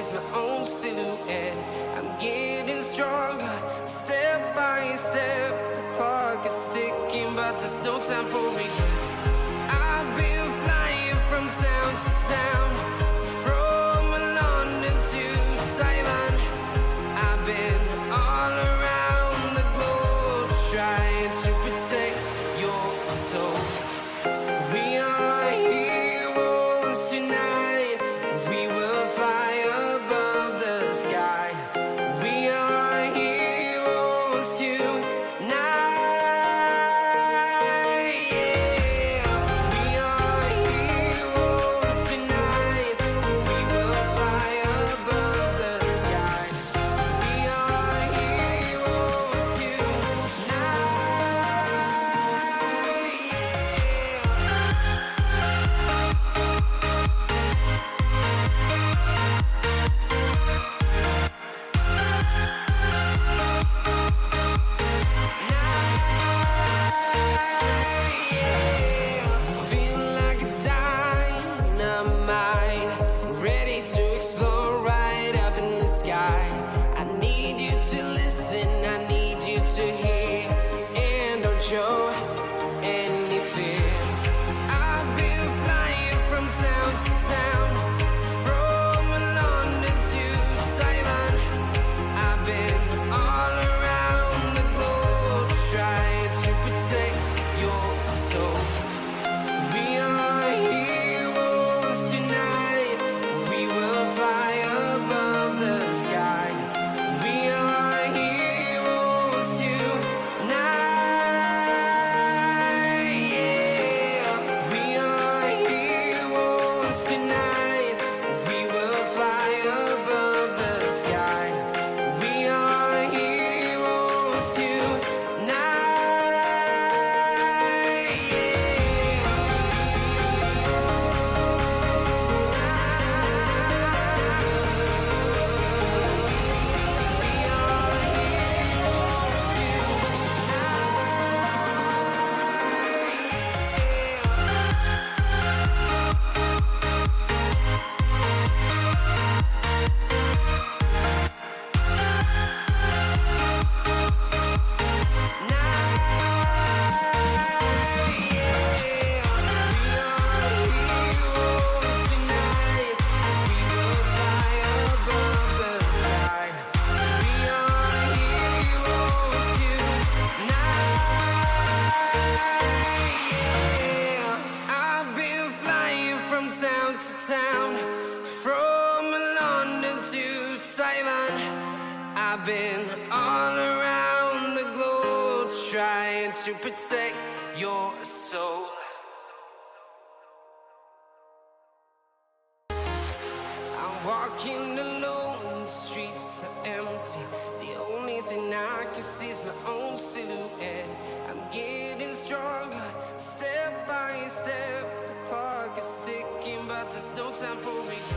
sees my own silhouette. I'm getting stronger, step by step. The clock is ticking, but there's no time for regrets. I've been flying from town to town, from London to Taiwan. I've been all around the globe, trying to protect your soul. We are heroes tonight. We will fly above the sky. We are heroes tonight. Yeah. We are heroes tonight. We will fly above the sky. We are heroes tonight. Feel like a dynamite, ready to explode right up in the sky. I need you to listen, I need you to hear, and don't show any fear. I've been flying from town to town, from London to Taiwan. I've been all around the globe, trying to protect your soul. We are heroes tonight. We will fly above the sky. We are heroes tonight. Yeah. We are heroes tonight. We will fly above the sky. We are heroes town to town, from London to Taiwan. I've been all around the globe, trying to protect your soul. I'm walking alone, the streets are empty. The only thing I can see is my own silhouette. I'm getting stronger, step by step. The clock is ticking, but there's no time for regrets.